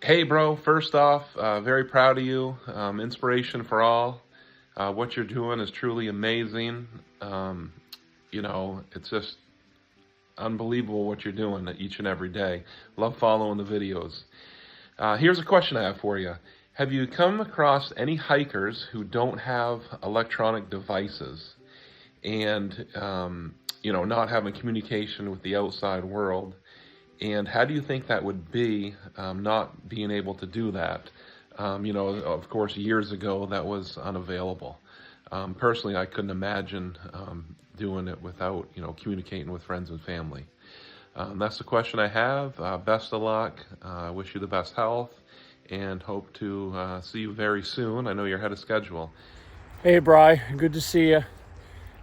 Hey, bro, first off, very proud of you. Inspiration for all. What you're doing is truly amazing. It's just unbelievable what you're doing each and every day. Love following the videos. Here's a question I have for you. Have you come across any hikers who don't have electronic devices and, not having communication with the outside world? And how do you think that would be, not being able to do that? Of course, years ago, that was unavailable. Personally, I couldn't imagine doing it without, communicating with friends and family. That's the question I have. Best of luck. I wish you the best health and hope to see you very soon. I know you're ahead of schedule. Hey, Bri, good to see you.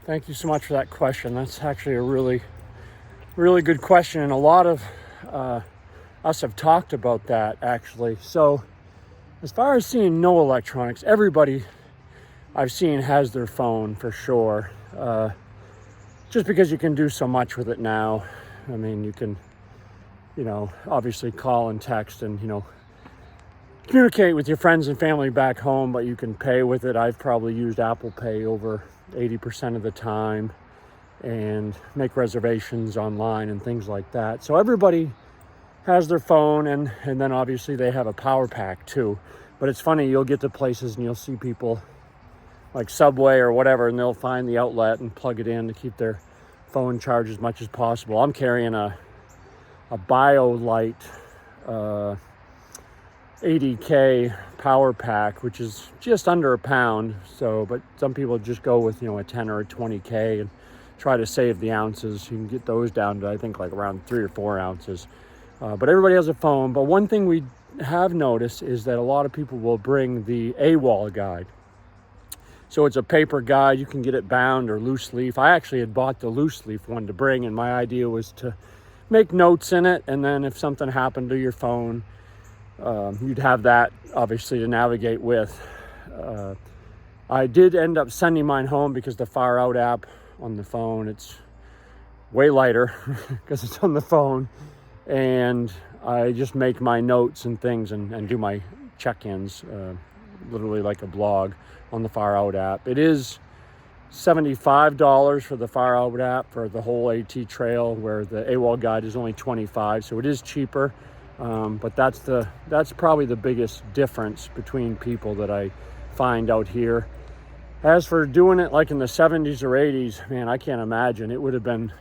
Thank you so much for that question. That's actually a really good question, and a lot of us have talked about that, actually. So as far as seeing no electronics, everybody I've seen has their phone for sure, just because you can do so much with it now. I mean, you can, obviously call and text and, communicate with your friends and family back home, but you can pay with it. I've probably used Apple Pay over 80% of the time, and make reservations online and things like that. So everybody has their phone, and then obviously they have a power pack too. But it's funny, you'll get to places and you'll see people like Subway or whatever, and they'll find the outlet and plug it in to keep their phone charged as much as possible. I'm carrying a BioLite 80K power pack, which is just under a pound. So, but some people just go with, a 10 or a 20K and try to save the ounces. You can get those down to, I think, like around 3 or 4 ounces. But everybody has a phone. But one thing we have noticed is that a lot of people will bring the AWOL guide. So it's a paper guide. You can get it bound or loose leaf. I actually had bought the loose leaf one to bring, and my idea was to make notes in it. And then if something happened to your phone, you'd have that obviously to navigate with. I did end up sending mine home because the Far Out app on the phone, it's way lighter because it's on the phone, and I just make my notes and things and do my check-ins, literally like a blog on the Far Out app. It is $75 for the Far Out app for the whole AT trail, where the AWOL guide is only $25, so it is cheaper. But that's probably the biggest difference between people that I find out here. As for doing it like in the 70s or 80s, man, I can't imagine. It would have been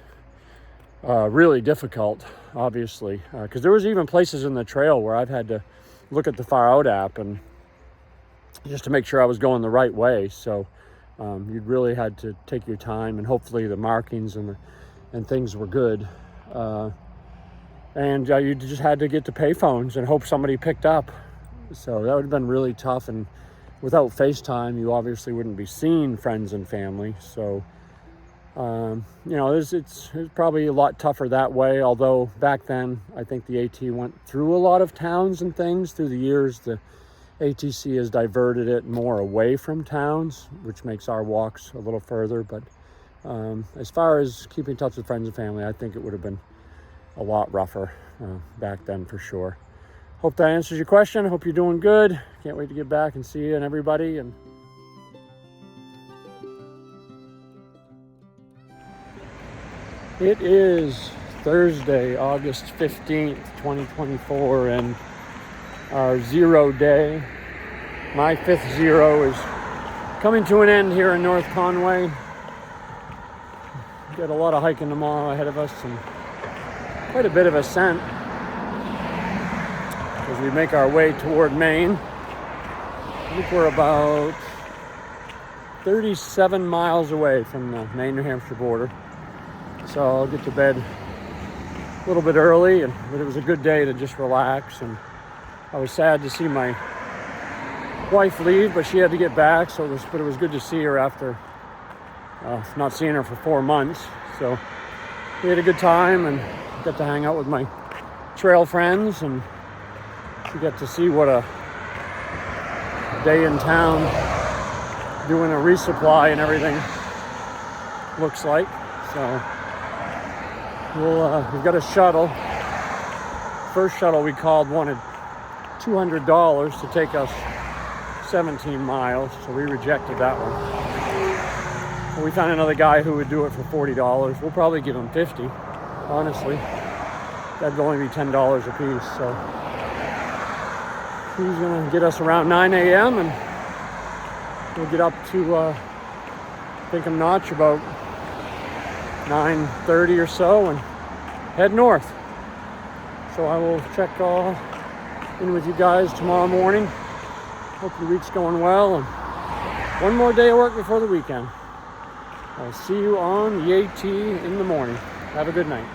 really difficult, obviously, because there was even places in the trail where I've had to look at the Far Out app and just to make sure I was going the right way. So you'd really had to take your time, and hopefully the markings and things were good. And you just had to get to payphones and hope somebody picked up. So that would have been really tough. And without FaceTime, you obviously wouldn't be seeing friends and family. So, it's probably a lot tougher that way. Although back then, I think the AT went through a lot of towns and things. Through the years, the ATC has diverted it more away from towns, which makes our walks a little further. But as far as keeping in touch with friends and family, I think it would have been a lot rougher back then for sure. Hope that answers your question. Hope you're doing good. Can't wait to get back and see you and everybody. And it is Thursday, August 15th, 2024, and our 0 day. My 5th 0 is coming to an end here in North Conway. Got a lot of hiking tomorrow ahead of us, and quite a bit of ascent as we make our way toward Maine. I think we're about 37 miles away from the Maine-New Hampshire border. So I'll get to bed a little bit early, but it was a good day to just relax. And I was sad to see my wife leave, but she had to get back. But it was good to see her after not seeing her for 4 months. So we had a good time and got to hang out with my trail friends, and we got to see what a day in town doing a resupply and everything looks like. So we've got a shuttle. First shuttle we called wanted $200 to take us 17 miles, so we rejected that one. But we found another guy who would do it for $40. We'll probably give him 50, honestly. That'd only be $10 a piece, so he's gonna get us around 9 a.m. and we'll get up to Pinkham Notch about 9:30 or so and head north. So I will check in with you guys tomorrow morning. Hope your week's going well, and one more day of work before the weekend. I'll see you on the AT in the morning. Have a good night.